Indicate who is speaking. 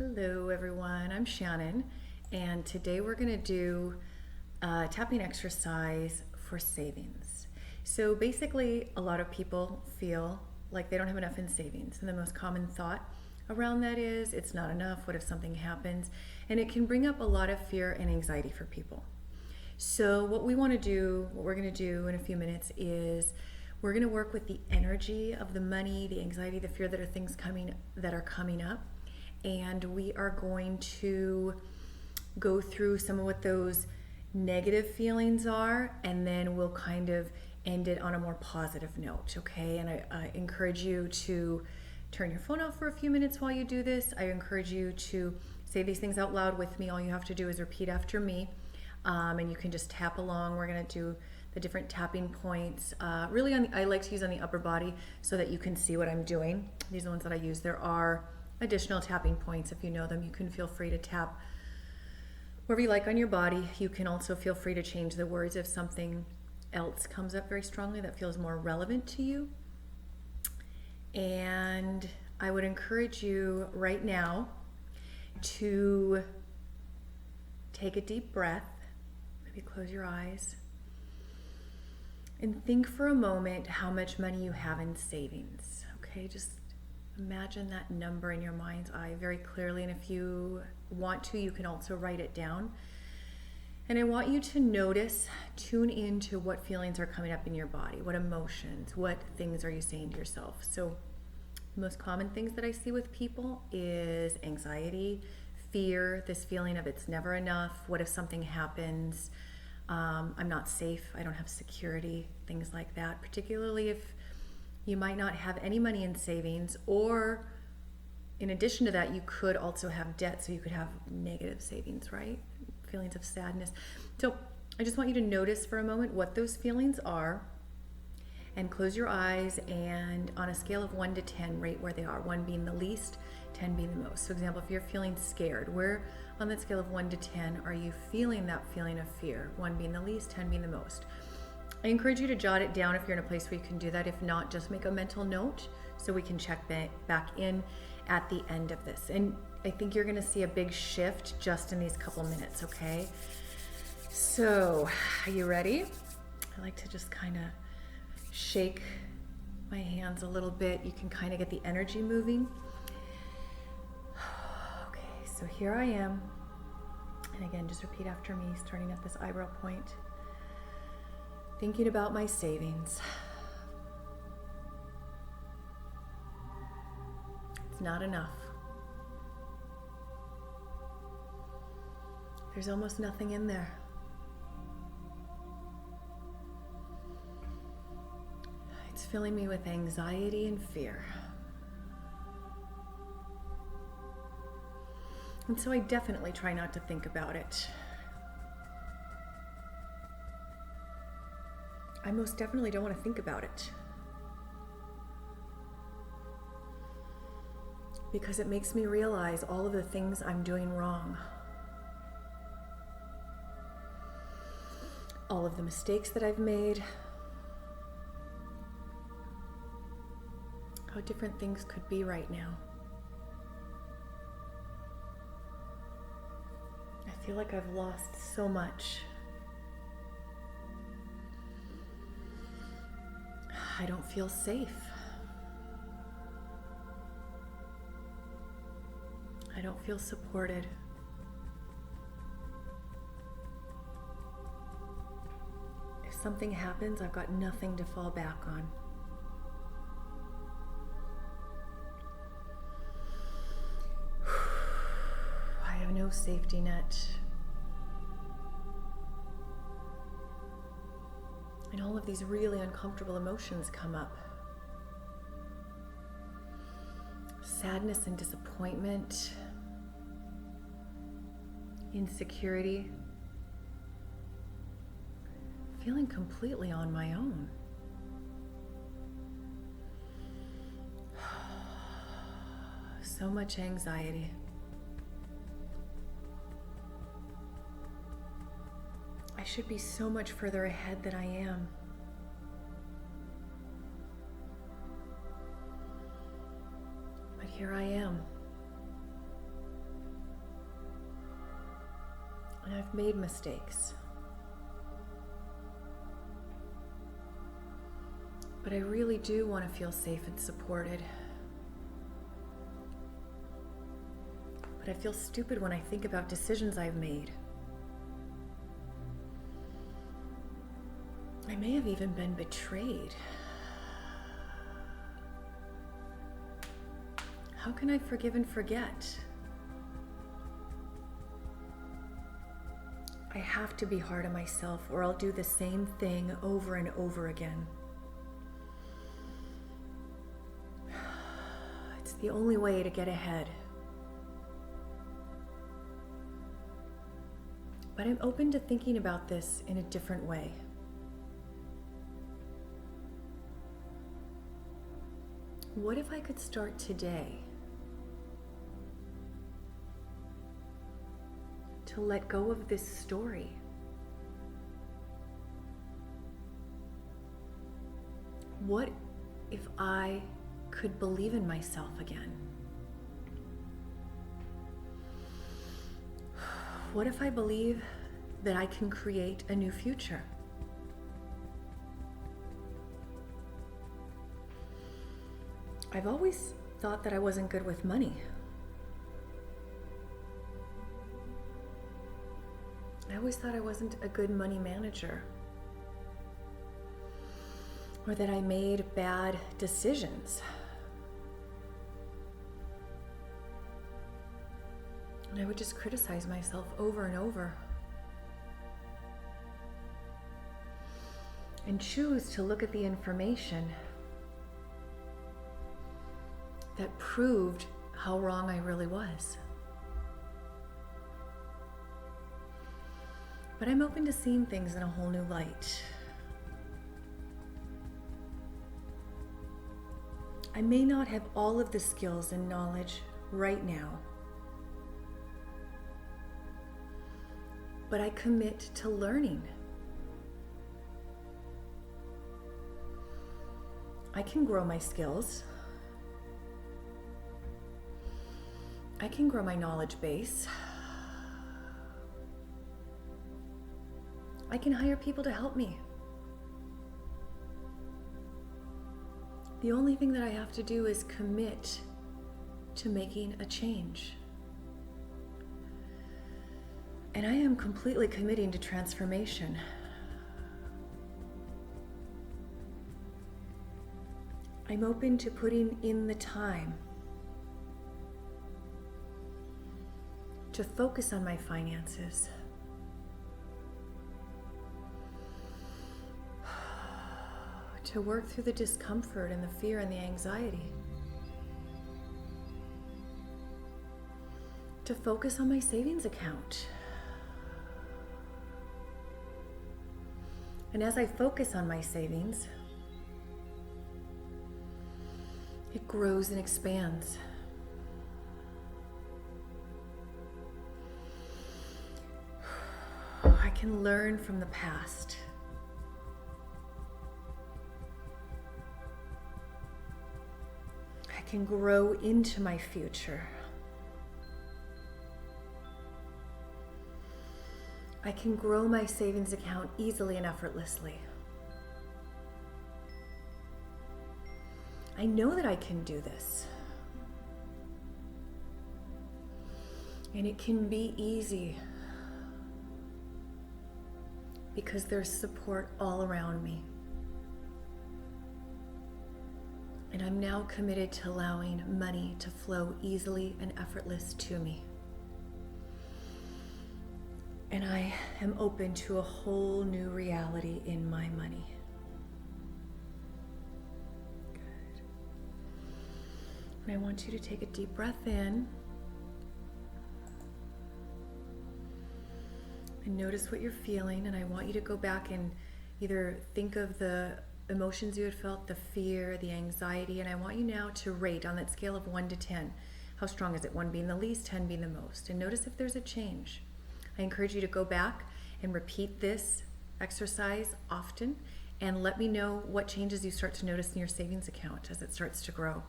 Speaker 1: Hello everyone, I'm Shannon, and today we're going to do a tapping exercise for savings. So basically, a lot of people feel like they don't have enough in savings, and the most common thought around that is it's not enough, what if something happens? And it can bring up a lot of fear and anxiety for people. So what we're going to do in a few minutes is we're going to work with the energy of the money, the anxiety, the fear that are coming up, and we are going to go through some of what those negative feelings are, and then we'll kind of end it on a more positive note, okay? And I encourage you to turn your phone off for a few minutes while you do this. I encourage you to say these things out loud with me. All you have to do is repeat after me, and you can just tap along. We're going to do the different tapping points. Really, I like to use on the upper body so that you can see what I'm doing. These are the ones that I use. There are additional tapping points. If you know them, you can feel free to tap wherever you like on your body. You can also feel free to change the words if something else comes up very strongly that feels more relevant to you. And I would encourage you right now to take a deep breath. Maybe close your eyes and think for a moment how much money you have in savings. Okay, just imagine that number in your mind's eye very clearly, and if you want to, you can also write it down. And I want you to notice, tune into what feelings are coming up in your body, what emotions, what things are you saying to yourself. So the most common things that I see with people is anxiety, fear, this feeling of it's never enough, what if something happens, I'm not safe, I don't have security, things like that, particularly if you might not have any money in savings, or in addition to that, you could also have debt, so you could have negative savings, right? Feelings of sadness. So I just want you to notice for a moment what those feelings are, and close your eyes, and on a scale of 1 to 10, rate where they are, 1 being the least, 10 being the most. So example, if you're feeling scared, where on that scale of 1 to 10 are you feeling that feeling of fear? 1 being the least, 10 being the most. I encourage you to jot it down if you're in a place where you can do that. If not, just make a mental note so we can check back in at the end of this. And I think you're gonna see a big shift just in these couple minutes, okay? So, are you ready? I like to just kind of shake my hands a little bit. You can kind of get the energy moving. Okay, so here I am. And again, just repeat after me, starting at this eyebrow point. Thinking about my savings. It's not enough. There's almost nothing in there. It's filling me with anxiety and fear. And so I definitely try not to think about it. I most definitely don't want to think about it, because it makes me realize all of the things I'm doing wrong, all of the mistakes that I've made, how different things could be right now. I feel like I've lost so much. I don't feel safe. I don't feel supported. If something happens, I've got nothing to fall back on. I have no safety net. And all of these really uncomfortable emotions come up. Sadness and disappointment, insecurity, feeling completely on my own. So much anxiety. I should be so much further ahead than I am. But here I am. I've made mistakes. But I really do want to feel safe and supported. But I feel stupid when I think about decisions I've made. I may have even been betrayed. How can I forgive and forget? I have to be hard on myself, or I'll do the same thing over and over again. It's the only way to get ahead. But I'm open to thinking about this in a different way. What if I could start today to let go of this story? What if I could believe in myself again? What if I believe that I can create a new future? I've always thought that I wasn't good with money. I always thought I wasn't a good money manager, or that I made bad decisions. And I would just criticize myself over and over, and choose to look at the information that proved how wrong I really was. But I'm open to seeing things in a whole new light. I may not have all of the skills and knowledge right now, but I commit to learning. I can grow my skills. I can grow my knowledge base. I can hire people to help me. The only thing that I have to do is commit to making a change. And I am completely committing to transformation. I'm open to putting in the time to focus on my finances, to work through the discomfort and the fear and the anxiety, to focus on my savings account. And as I focus on my savings, it grows and expands. I can learn from the past. I can grow into my future. I can grow my savings account easily and effortlessly. I know that I can do this. And it can be easy because there's support all around me. And I'm now committed to allowing money to flow easily and effortless to me. And I am open to a whole new reality in my money. Good. And I want you to take a deep breath in. And notice what you're feeling. And I want you to go back and either think of the emotions you had felt, the fear, the anxiety, and I want you now to rate on that scale of 1 to 10. How strong is it? 1 being the least, 10 being the most. And notice if there's a change. I encourage you to go back and repeat this exercise often and let me know what changes you start to notice in your savings account as it starts to grow.